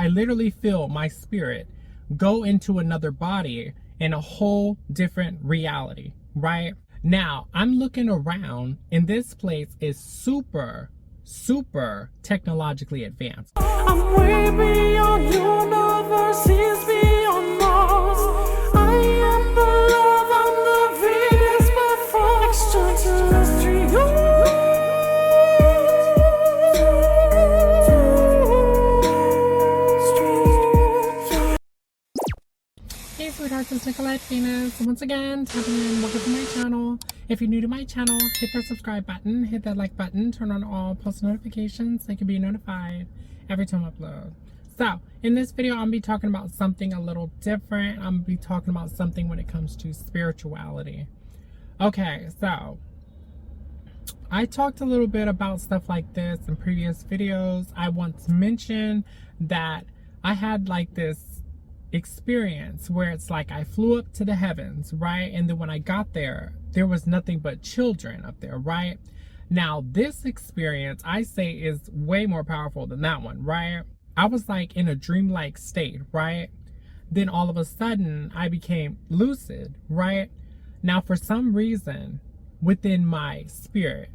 I literally feel my spirit go into another body in a whole different reality, right? Now, I'm looking around and this place is super technologically advanced. I'm way beyond universes, beyond Mars. I am the love on the Venus before extraterrestrial. Hey sweethearts, it's Nicolette Venus. Once again, tapping in, welcome to my channel. If you're new to my channel, hit that subscribe button, hit that like button, turn on all post notifications so you can be notified every time I upload. So, in this video, I'm going to be talking about something a little different. I'm going to be talking about something when it comes to spirituality. Okay, so, I talked a little bit about stuff like this in previous videos. I once mentioned that I had like this experience where it's like I flew up to the heavens, right? And then when I got there, there was nothing but children up there, right? Now, this experience, I say, is way more powerful than that one, right? I was like in a dreamlike state, right? Then all of a sudden, I became lucid, right? Now, for some reason, within my spirit,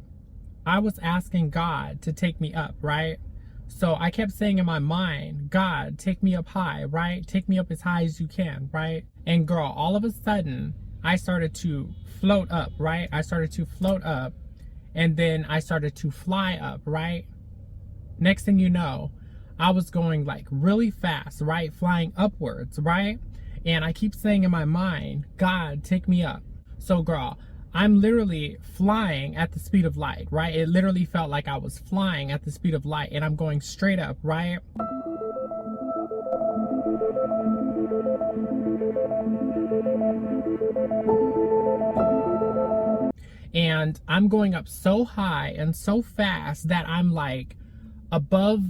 I was asking God to take me up, right? So I kept saying in my mind, God, take me up high, right? Take me up as high as you can, right? And girl, all of a sudden, I started to float up, right? I started to float up, and then I started to fly up, right? Next thing you know, I was going like really fast, right? Flying upwards, right? And I keep saying in my mind, God, take me up. So girl, I'm literally flying at the speed of light, right? It literally felt like I was flying at the speed of light, and I'm going straight up, right? And I'm going up so high and so fast that I'm like above,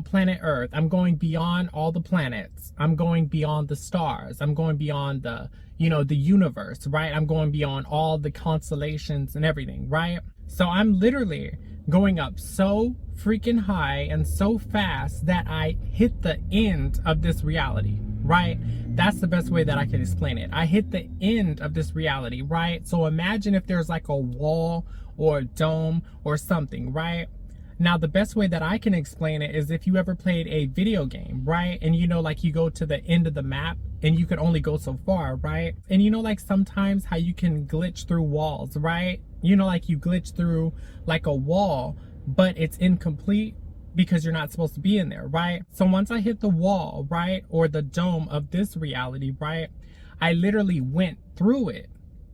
planet Earth. I'm going beyond all the planets. I'm going beyond the stars. I'm going beyond the universe, right? I'm going beyond all the constellations and everything, right? So I'm literally going up so freaking high and so fast that I hit the end of this reality, right? That's the best way that I can explain it. I hit the end of this reality, right? So imagine if there's like a wall or a dome or something, right? Now, the best way that I can explain it is if you ever played a video game, right? And like you go to the end of the map and you could only go so far, right? And like sometimes how you can glitch through walls, right? Like you glitch through like a wall, but it's incomplete because you're not supposed to be in there, right? So once I hit the wall, right? Or the dome of this reality, right? I literally went through it,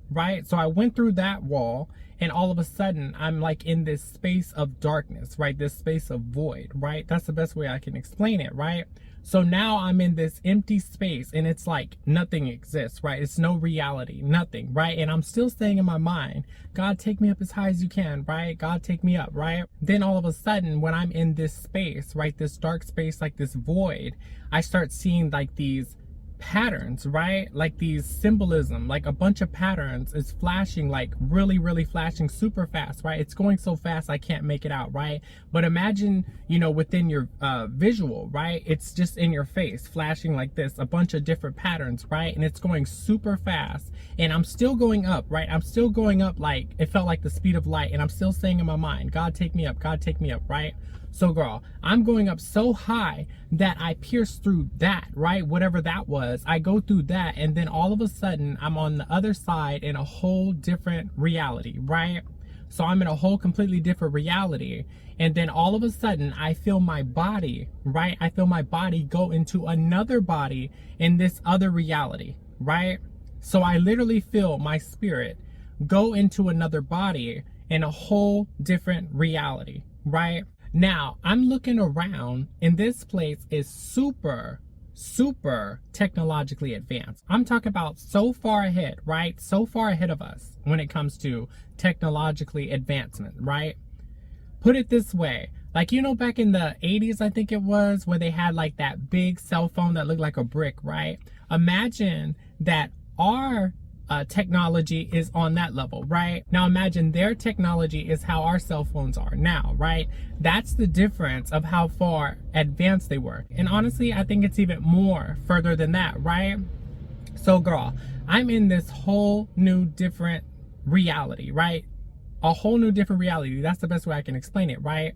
right? So I went through that wall, and all of a sudden I'm like in this space of darkness, right? This space of void, right? That's the best way I can explain it, right? So now I'm in this empty space and it's like nothing exists, right? It's no reality, nothing, right? And I'm still saying in my mind, God, take me up as high as you can, right? God, take me up, right? Then all of a sudden when I'm in this space, right? This dark space, like this void, I start seeing like these patterns, right? Like these symbolism, like a bunch of patterns is flashing, like really flashing super fast, right? It's going so fast I can't make it out, right? But imagine, within your visual, right? It's just in your face flashing like this, a bunch of different patterns, right? And it's going super fast, and I'm still going up, right? I'm still going up, like it felt like the speed of light, and I'm still saying in my mind, God, take me up, God, take me up, right? So girl, I'm going up so high that I pierce through that, right? Whatever that was, I go through that, and then all of a sudden I'm on the other side in a whole different reality, right? So I'm in a whole completely different reality, and then all of a sudden I feel my body, right? I feel my body go into another body in this other reality, right? So I literally feel my spirit go into another body in a whole different reality, right? Now, I'm looking around, and this place is super technologically advanced. I'm talking about so far ahead, right? So far ahead of us when it comes to technologically advancement, right? Put it this way, like, back in the 80s, I think it was, where they had like that big cell phone that looked like a brick, right? Imagine that our technology is on that level, right? Now imagine their technology is how our cell phones are now, right? That's the difference of how far advanced they were. And honestly, I think it's even more further than that, right? So girl, I'm in this whole new different reality, right? A whole new different reality. That's the best way I can explain it, right?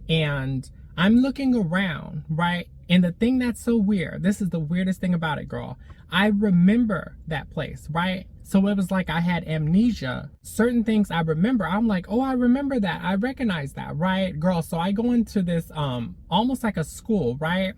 And I'm looking around, right? And the thing that's so weird, this is the weirdest thing about it, girl. I remember that place, right? So it was like I had amnesia. Certain things I remember. I'm like, oh, I remember that. I recognize that, right? Girl, so I go into this almost like a school, right?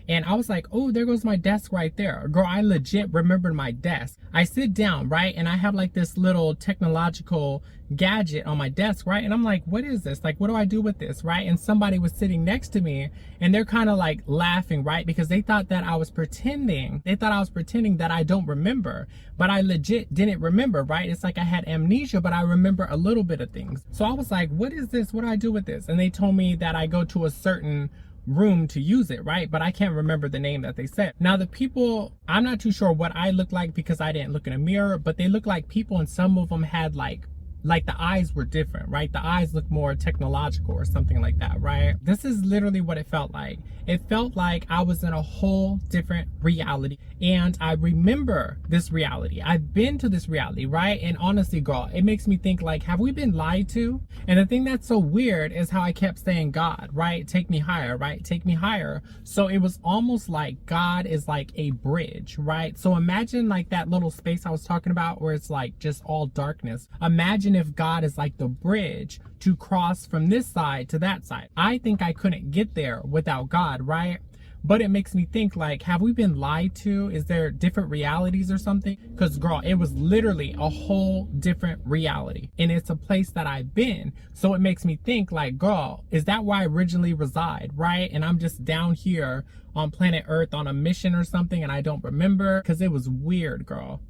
And I was like, oh, there goes my desk right there. Girl, I legit remembered my desk. I sit down, right? And I have like this little technological gadget on my desk, right? And I'm like, what is this? Like, what do I do with this, right? And somebody was sitting next to me and they're kind of like laughing, right? Because they thought that I was pretending. They thought I was pretending that I don't remember, but I legit didn't remember, right? It's like I had amnesia, but I remember a little bit of things. So I was like, what is this? What do I do with this? And they told me that I go to a certain room to use it, right? But I can't remember the name that they said. Now the people, I'm not too sure what I look like because I didn't look in a mirror, but they look like people, and some of them had like the eyes were different, right? The eyes look more technological or something like that, right? This is literally what it felt like. It felt like I was in a whole different reality, and I remember this reality. I've been to this reality, right? And honestly, girl, it makes me think like, have we been lied to? And the thing that's so weird is how I kept saying, God, right? Take me higher, right? Take me higher. So it was almost like God is like a bridge, right? So imagine like that little space I was talking about where it's like just all darkness. Imagine if God is like the bridge to cross from this side to that side. I think I couldn't get there without God, right? But it makes me think like, have we been lied to? Is there different realities or something? Because girl, it was literally a whole different reality, and it's a place that I've been. So it makes me think like, girl, is that where I originally reside, right? And I'm just down here on planet Earth on a mission or something, and I don't remember, because it was weird, girl.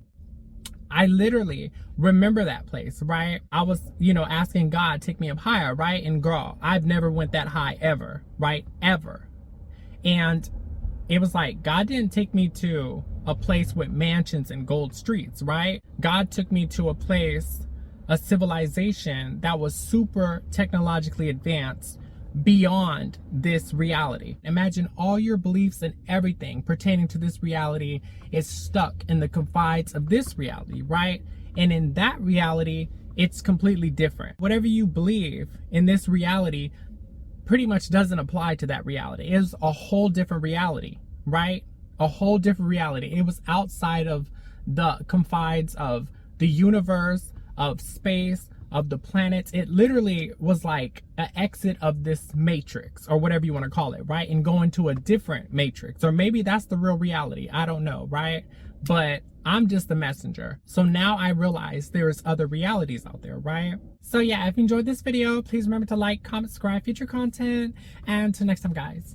I literally remember that place, right? I was, asking God, take me up higher, right? And girl, I've never went that high ever, right? Ever. And it was like, God didn't take me to a place with mansions and gold streets, right? God took me to a place, a civilization that was super technologically advanced beyond this reality. Imagine all your beliefs and everything pertaining to this reality is stuck in the confines of this reality, right? And in that reality, it's completely different. Whatever you believe in this reality pretty much doesn't apply to that reality. It is a whole different reality, right? A whole different reality. It was outside of the confines of the universe, of space, of the planets. It literally was like an exit of this matrix, or whatever you want to call it, right? And go into a different matrix, or maybe that's the real reality. I don't know, right? But I'm just the messenger. So now I realize there's other realities out there, right? So yeah, if you enjoyed this video, please remember to like, comment, subscribe, future content, and until next time, guys.